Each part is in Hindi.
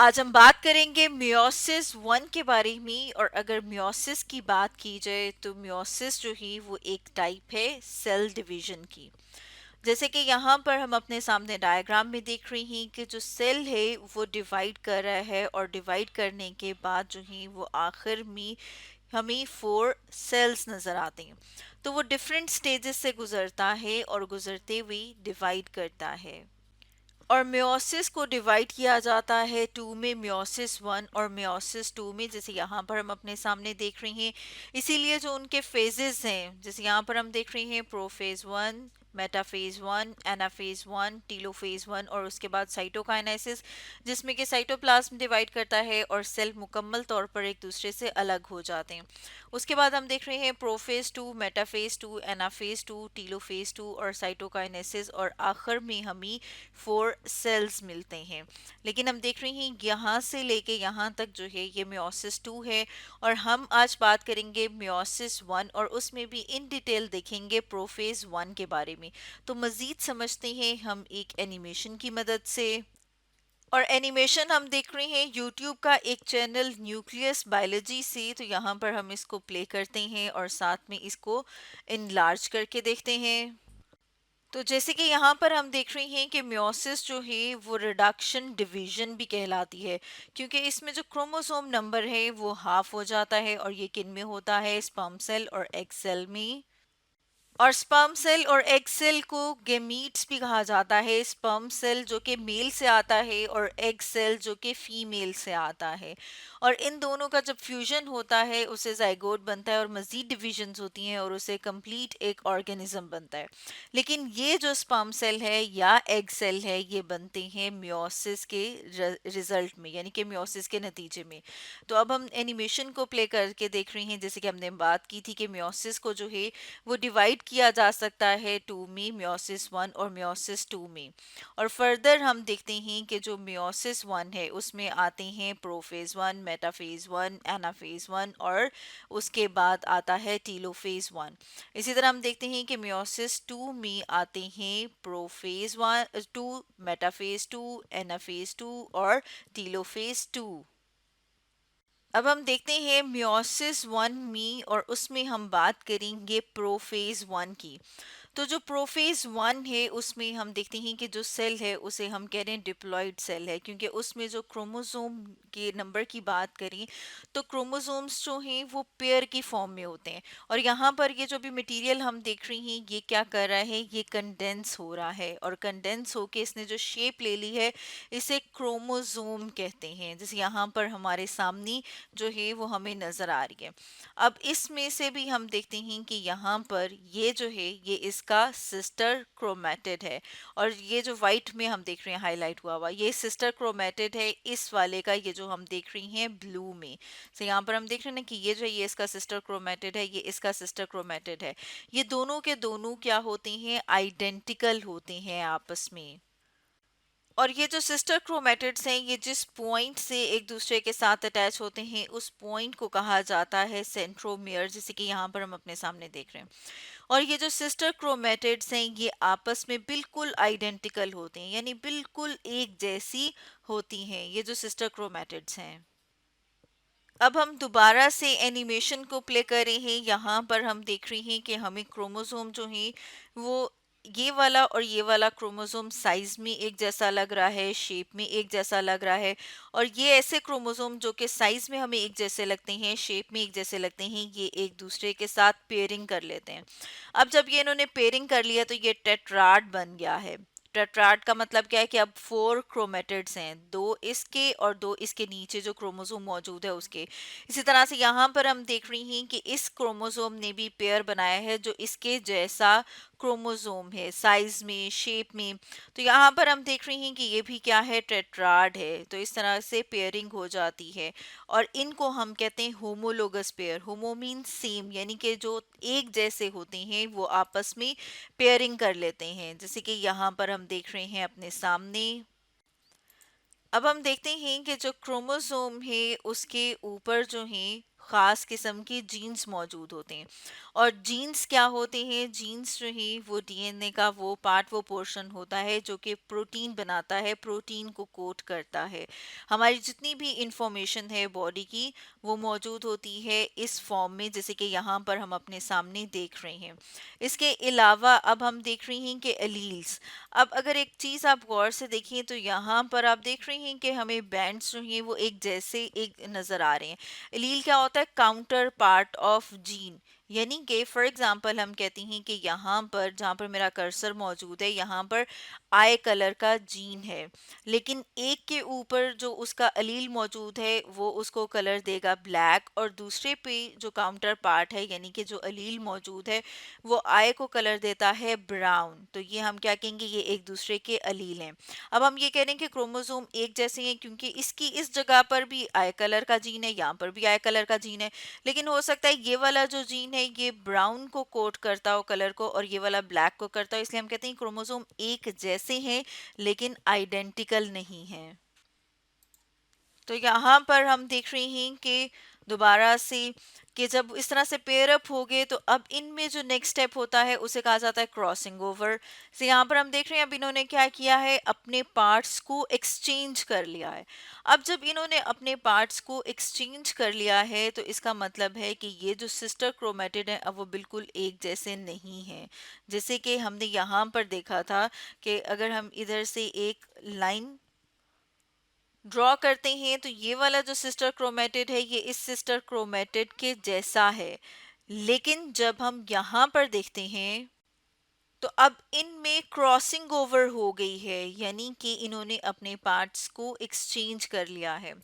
आज हम बात करेंगे मियोसिस वन के बारे में। और अगर मियोसिस की बात की जाए तो मियोसिस जो है वो एक टाइप है सेल डिवीजन की। जैसे कि यहाँ पर हम अपने सामने डायग्राम में देख रहे हैं कि जो सेल है वो डिवाइड कर रहा है, और डिवाइड करने के बाद जो है वो आखिर में हमें 4 सेल्स नजर आते हैं। तो वो डिफरेंट स्टेजेस से गुजरता है और गुजरते हुए डिवाइड करता है। और मियोसिस को डिवाइड किया जाता है टू में, मियोसिस वन और मियोसिस टू में, जैसे यहाँ पर हम अपने सामने देख रहे हैं। इसीलिए जो उनके फेजेस हैं, जैसे यहाँ पर हम देख रहे हैं prophase one, metaphase one, anaphase one, telophase one, और उसके बाद साइटोकाइनेसिस, जिसमें कि साइटोप्लाज्म डिवाइड करता है और सेल मुकम्मल तौर पर एक दूसरे से अलग हो जाते हैं। उसके बाद हम देख रहे हैं prophase two, metaphase two, anaphase two, telophase two और साइटोकाइनेसिस, और आखिर में हमें 4 सेल्स मिलते हैं। लेकिन हम देख रहे हैं यहाँ से लेके यहाँ तक जो है ये मियोसिस टू है। और हम आज बात करेंगे मियोसिस वन, और उसमें भी इन डिटेल देखेंगे प्रोफेज वन के बारे में। तो मजीद समझते हैं हम एक एनिमेशन की मदद से। और एनिमेशन हम देख रहे हैं यूट्यूब का एक चैनल न्यूक्लियस बायोलॉजी से। तो यहाँ पर हम इसको प्ले करते हैं और साथ में इसको इनलार्ज करके देखते हैं। तो जैसे कि यहाँ पर हम देख रहे हैं कि मियोसिस जो है वो रिडक्शन डिवीजन भी कहलाती है, क्योंकि इसमें जो क्रोमोसोम नंबर है वो हाफ हो जाता है। और ये किन में होता है? स्पर्म सेल और एग सेल में। और स्पर्म सेल और एग सेल को गेमीट्स भी कहा जाता है। स्पर्म सेल जो कि मेल से आता है और एग सेल जो कि फीमेल से आता है। और इन दोनों का जब फ्यूजन होता है उसे जाइगोट बनता है, और मजीद डिविजन्स होती हैं और उसे कंप्लीट एक ऑर्गेनिज्म बनता है। लेकिन ये जो स्पर्म सेल है या एग सेल है ये बनते हैं मियोसिस के रिजल्ट में, यानी कि मियोसिस के नतीजे में। तो अब हम एनिमेशन को प्ले करके देख रहे हैं। जैसे कि हमने बात की थी कि मियोसिस को जो है वो डिवाइड किया जा सकता है टू में, मियोसिस वन और मियोसिस टू में। और फर्दर हम देखते हैं कि जो मियोसिस वन है उसमें आते हैं prophase one, metaphase one, anaphase one, और उसके बाद आता है टीलोफेज वन। इसी तरह हम देखते हैं कि मियोसिस टू में आते हैं prophase one two, metaphase two, anaphase to और टीलोफेज टू। अब हम देखते हैं मियोसिस वन में, और उसमें हम बात करेंगे प्रोफेज वन की। तो जो प्रोफेज वन है उसमें हम देखते हैं कि जो सेल है उसे हम कह रहे हैं डिप्लॉयड सेल है, क्योंकि उसमें जो क्रोमोसोम के नंबर की बात करें तो क्रोमोसोम्स जो हैं वो पेयर की फॉर्म में होते हैं। और यहाँ पर ये जो भी मटेरियल हम देख रहे हैं ये क्या कर रहा है? ये कंडेंस हो रहा है, और कंडेंस होके इसने जो शेप ले ली है इसे क्रोमोसोम कहते हैं। जैसे यहाँ पर हमारे सामने जो है वो हमें नजर आ रही है। अब इसमें से भी हम देखते हैं कि यहाँ पर ये जो है ये इसका सिस्टर क्रोमेटिड है। और ये जो व्हाइट में हम देख रहे हैं हाईलाइट हुआ हुआ ये सिस्टर क्रोमेटिड है इस वाले का, ये जो हम देख रही हैं ब्लू में। तो यहाँ पर हम देख रहे हैं ना कि ये जो है ये इसका सिस्टर क्रोमेटिड है, ये इसका सिस्टर क्रोमेटिड है। ये दोनों के दोनों क्या होते हैं? आइडेंटिकल होते हैं आपस में। और ये जो सिस्टर क्रोमेटिड्स हैं ये जिस पॉइंट से एक दूसरे के साथ अटैच होते हैं उस पॉइंट को कहा जाता है सेंट्रोमियर, जैसे कि यहाँ पर हम अपने सामने देख रहे हैं। और ये जो सिस्टर क्रोमेटिड्स हैं ये आपस में बिल्कुल आइडेंटिकल होते हैं, यानी बिल्कुल एक जैसी होती हैं ये जो सिस्टर क्रोमेटिड्स हैं। अब हम दोबारा से एनिमेशन को प्ले कर रहे हैं। यहाँ पर हम देख रहे हैं कि हमें क्रोमोसोम जो है वो ये वाला और ये वाला क्रोमोसोम साइज में एक जैसा लग रहा है, शेप में एक जैसा लग रहा है। और ये ऐसे क्रोमोसोम जो कि साइज में हमें एक जैसे लगते हैं, शेप में एक जैसे लगते हैं, ये एक दूसरे के साथ पेयरिंग कर लेते हैं। अब जब ये इन्होंने पेयरिंग कर लिया तो ये टेट्राड बन गया है। टेट्राड का मतलब क्या है कि अब 4 क्रोमेटिड्स हैं, दो इसके और दो इसके नीचे जो क्रोमोसोम मौजूद है उसके। इसी तरह से यहाँ पर हम देख रही हैं कि इस क्रोमोसोम ने भी पेयर बनाया है जो इसके जैसा क्रोमोसोम है साइज में, शेप में। तो यहाँ पर हम देख रही हैं कि ये भी क्या है? टेट्राड है। तो इस तरह से पेयरिंग हो जाती है। और इनको हम कहते हैं homologous pair. Homo mean same, यानी कि जो एक जैसे होते हैं वो आपस में पेयरिंग कर लेते हैं, जैसे कि यहाँ पर हम देख रहे हैं अपने सामने। अब हम देखते हैं कि जो क्रोमोसोम है उसके ऊपर जो है ख़ास किस्म के जीन्स मौजूद होते हैं। और जीन्स क्या होते हैं? जीन्स जो है वो डीएनए का वो पार्ट, वो पोर्शन होता है जो कि प्रोटीन बनाता है, प्रोटीन को कोड करता है। हमारी जितनी भी इंफॉर्मेशन है बॉडी की वो मौजूद होती है इस फॉर्म में, जैसे कि यहाँ पर हम अपने सामने देख रहे हैं। इसके अलावा अब हम देख रहे हैं कि एलील्स। अब अगर एक चीज़ आप गौर से देखें तो यहाँ पर आप देख रहे हैं कि हमें बैंड्स जो हैं वो एक जैसे एक नज़र आ रहे हैं। एलील क्या होता है? Counter part of gene. यानी कि फॉर एग्जांपल हम कहते हैं कि यहाँ पर जहाँ पर मेरा कर्सर मौजूद है यहाँ पर आई कलर का जीन है, लेकिन एक के ऊपर जो उसका अलील मौजूद है वो उसको कलर देगा ब्लैक, और दूसरे पे जो काउंटर पार्ट है यानी कि जो अलील मौजूद है वो आई को कलर देता है ब्राउन। तो ये हम क्या कहेंगे? ये एक दूसरे के अलील हैं। अब हम ये कह रहे हैं कि क्रोमोसोम एक जैसे हैं क्योंकि इसकी इस जगह पर भी आई कलर का जीन है, यहाँ पर भी आई कलर का जीन है, लेकिन हो सकता है ये वाला जो जीन है ये ब्राउन को कोट करता हो कलर को और ये वाला ब्लैक को करता हो, इसलिए हम कहते हैं क्रोमोसोम एक जैसे हैं लेकिन आइडेंटिकल नहीं हैं। तो यहाँ पर हम देख रहे हैं कि दोबारा से कि जब इस तरह से पेयर अप हो गए तो अब इनमें जो नेक्स्ट स्टेप होता है उसे कहा जाता है क्रॉसिंग ओवर। से यहाँ पर हम देख रहे हैं अब इन्होंने क्या किया है? अपने पार्ट्स को एक्सचेंज कर लिया है। अब जब इन्होंने अपने पार्ट्स को एक्सचेंज कर लिया है तो इसका मतलब है कि ये जो सिस्टर क्रोमेटिड है अब वो बिल्कुल एक जैसे नहीं है। जैसे कि हमने यहाँ पर देखा था कि अगर हम इधर से एक लाइन ड्रॉ करते हैं तो ये वाला जो सिस्टर क्रोमेटिड है ये इस सिस्टर क्रोमेटिड के जैसा है, लेकिन जब हम यहाँ पर देखते हैं तो अब इनमें क्रॉसिंग ओवर हो गई है, यानी कि इन्होंने अपने पार्ट्स को एक्सचेंज कर लिया है।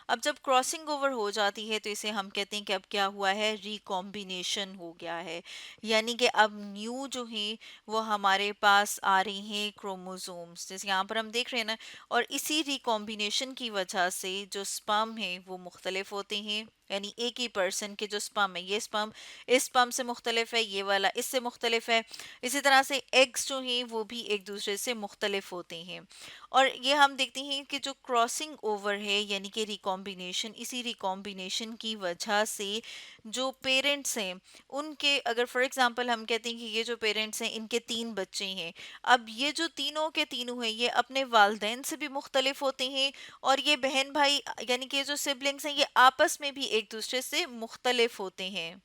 अब जब क्रॉसिंग ओवर हो जाती है तो इसे हम कहते हैं कि अब क्या हुआ है? रिकॉम्बिनेशन हो गया है। यानी कि अब न्यू जो है वो हमारे पास आ रहे हैं क्रोमोसोम्स, जैसे यहाँ पर हम देख रहे हैं ना। और इसी रिकॉम्बिनेशन की वजह से जो स्पर्म है वो मुख्तलिफ होते हैं, यानी एक ही पर्सन के जो स्पर्म है, ये स्पर्म इस स्पर्म से मुख्तलिफ है, ये वाला इससे मुख्तलिफ है। इसी तरह से एग्स जो हैं वो भी एक दूसरे से मुख्तलिफ होते हैं। और ये हम देखते हैं कि जो क्रॉसिंग ओवर है यानी कि रिकॉम्बिनेशन, इसी रिकॉम्बिनेशन की वजह से जो पेरेंट्स हैं उनके, अगर फॉर एग्जांपल हम कहते हैं कि ये जो पेरेंट्स हैं इनके 3 बच्चे हैं, अब ये जो तीनों के तीनों हैं ये अपने वालदैन से भी मुख्तलिफ होते हैं, और ये बहन भाई यानी कि जो सिबलिंग्स हैं ये आपस में भी एक दूसरे से मुख्तलिफ होते हैं।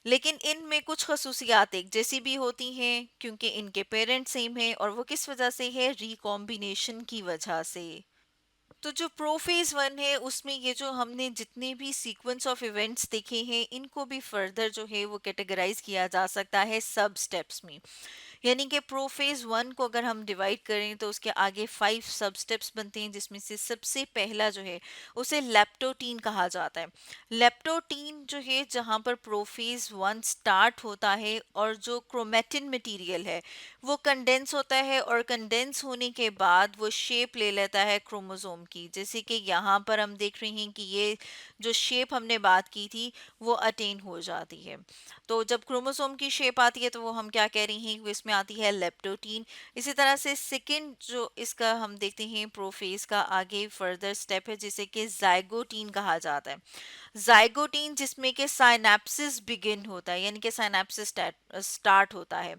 लेकिन इनमें कुछ खसूसियात एक जैसी भी होती हैं क्योंकि इनके पेरेंट्स सेम हैं, और वो किस वजह से है? रिकॉम्बिनेशन की वजह से। तो जो प्रोफेज वन है उसमें ये जो हमने जितने भी सीक्वेंस ऑफ इवेंट्स देखे हैं इनको भी फर्दर जो है वो कैटेगराइज किया जा सकता है सब स्टेप्स में। यानी कि प्रोफेज वन को अगर हम डिवाइड करें तो उसके आगे 5 सब स्टेप्स बनते हैं, जिसमें से सबसे पहला जो है उसे लेप्टोटीन कहा जाता है। लेप्टोटीन जो है जहाँ पर प्रोफेज वन स्टार्ट होता है और जो क्रोमेटिन मटेरियल है वो कंडेंस होता है, और कंडेंस होने के बाद वो शेप ले लेता है क्रोमोसोम की, जैसे कि यहाँ पर हम देख रहे हैं कि ये जो शेप हमने बात की थी वो अटेन हो जाती है। तो जब क्रोमोसोम की शेप आती है तो वो हम क्या कह रहे हैं? वो इसमें आती है लेप्टोटीन। इसी तरह से सेकंड जो इसका हम देखते हैं प्रोफेज का आगे फर्दर स्टेप है जिसे कि जाइगोटीन कहा जाता है। जाइगोटीन जिसमें कि साइनेप्सिस बिगिन होता है, यानी कि साइनेप्सिस स्टार्ट होता है।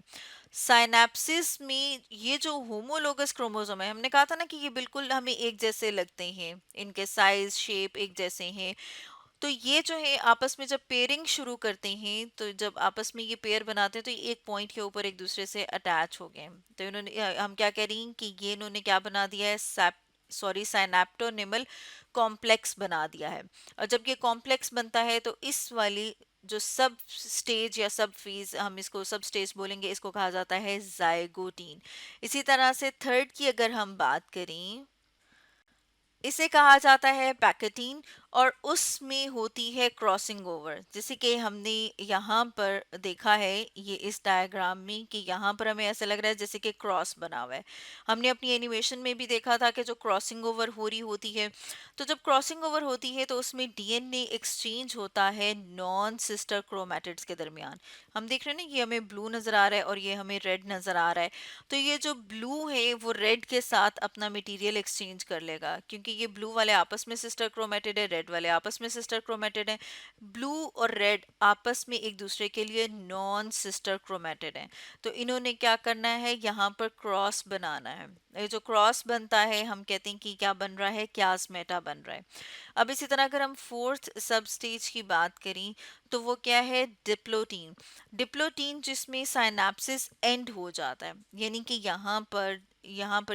साइनेप्सिस में ये जो होमोलोगस क्रोमोसोम है, हमने कहा था ना कि ये बिल्कुल हमें एक जैसे लगते हैं, इनके साइज शेप एक जैसे हैं। तो ये जो है आपस में जब पेयरिंग शुरू करते हैं तो जब आपस में ये पेयर बनाते हैं तो ये एक पॉइंट के ऊपर एक दूसरे से अटैच हो गए। तो इन्होंने हम क्या कह रही हैं कि ये इन्होंने क्या बना दिया है? साइनेप्टोनिमल कॉम्प्लेक्स बना दिया है। और जब ये कॉम्प्लेक्स बनता है तो इस वाली जो सब स्टेज या सब फेज, हम इसको सब स्टेज बोलेंगे, इसको कहा जाता है जाइगोटीन। इसी तरह से थर्ड की अगर हम बात करें, इसे कहा जाता है पैकेटीन, और उसमें होती है क्रॉसिंग ओवर, जैसे कि हमने यहाँ पर देखा है ये इस डायग्राम में कि यहाँ पर हमें ऐसा लग रहा है जैसे कि क्रॉस बना हुआ है। हमने अपनी एनिमेशन में भी देखा था कि जो क्रॉसिंग ओवर हो रही होती है, तो जब क्रॉसिंग ओवर होती है तो उसमें डीएनए एक्सचेंज होता है नॉन सिस्टर क्रोमैटिड्स के दरमियान। हम देख रहे हैं ना, ये हमें ब्लू नज़र आ रहा है और ये हमें रेड नज़र आ रहा है। तो ये जो ब्लू है वो रेड के साथ अपना मटेरियल एक्सचेंज कर लेगा, क्योंकि ये ब्लू वाले आपस में सिस्टर क्रोमेटिड है, रेड रेड वाले आपस में सिस्टर क्रोमेटिड हैं, ब्लू और रेड आपस में एक दूसरे के लिए नॉन सिस्टर क्रोमेटिड हैं। तो इन्होंने क्या करना है, यहाँ पर क्रॉस बनाना है। ये जो क्रॉस बनता है हम कहते हैं कि क्या बन रहा है, क्यास्मेटा बन रहा है। अब इसी तरह अगर हम फोर्थ सब स्टेज की बात करें तो वो क्या है, डिप्लोटीन। डिप्लोटीन जिसमें साइनेप्सिस एंड हो जाता है, यानी कि यहाँ पर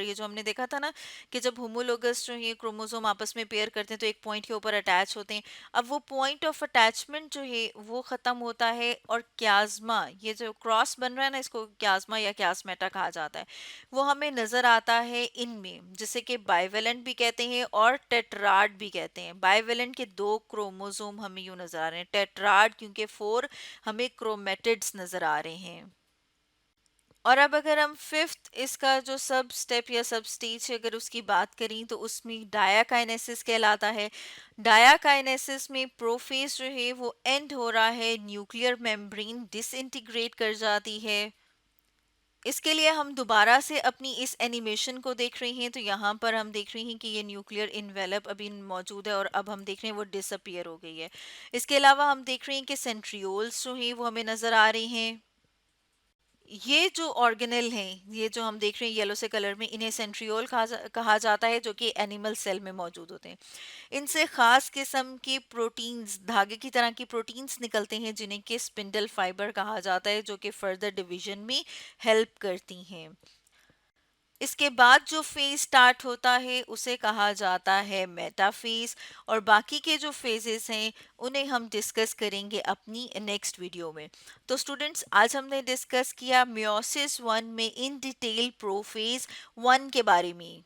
ये जो हमने देखा था ना कि जब होमोलोगस जो ये क्रोमोसोम आपस में पेयर करते हैं तो एक पॉइंट के ऊपर अटैच होते हैं। अब वो पॉइंट ऑफ अटैचमेंट जो है वो खत्म होता है और क्याज्मा, ये जो क्रॉस बन रहा है ना, इसको क्याज्मा या क्यास्मेटा कहा जाता है, वो हमें नजर आता है इनमें, जिसे कि बाइवेलेंट भी कहते हैं और टेट्राड भी कहते हैं। बाइवेलेंट के 2 क्रोमोसोम हमें यूं नजर आ रहे हैं, टेट्राड क्योंकि 4 हमें क्रोमेटिड्स नजर आ रहे हैं। और अब अगर हम फिफ्थ इसका जो सब स्टेप या सब स्टेज है अगर उसकी बात करें तो उसमें डायाकाइनेसिस कहलाता है। डायाकाइनेसिस में प्रोफेज जो है वो एंड हो रहा है, न्यूक्लियर मेम्ब्रेन डिसइंटीग्रेट कर जाती है। इसके लिए हम दोबारा से अपनी इस एनिमेशन को देख रहे हैं, तो यहाँ पर हम देख रहे हैं कि ये न्यूक्लियर इन्वेलप अभी मौजूद है और अब हम देख रहे हैं वो डिसअपियर हो गई है। इसके अलावा हम देख रहे हैं कि सेंट्रियोल्स जो हैं वो हमें नज़र आ रहे हैं। ये जो ऑर्गेनेल हैं, ये जो हम देख रहे हैं येलो से कलर में, इन्हें सेंट्रियोल कहा जाता है, जो कि एनिमल सेल में मौजूद होते हैं। इनसे खास किस्म के प्रोटीन्स, धागे की तरह की प्रोटीन्स निकलते हैं जिन्हें कि स्पिंडल फाइबर कहा जाता है, जो कि फर्दर डिवीजन में हेल्प करती हैं। इसके बाद जो फेज स्टार्ट होता है उसे कहा जाता है मेटाफेज, और बाकी के जो फेजेस हैं उन्हें हम डिस्कस करेंगे अपनी नेक्स्ट वीडियो में। तो स्टूडेंट्स, आज हमने डिस्कस किया मियोसिस 1 में इन डिटेल प्रोफेज 1 के बारे में।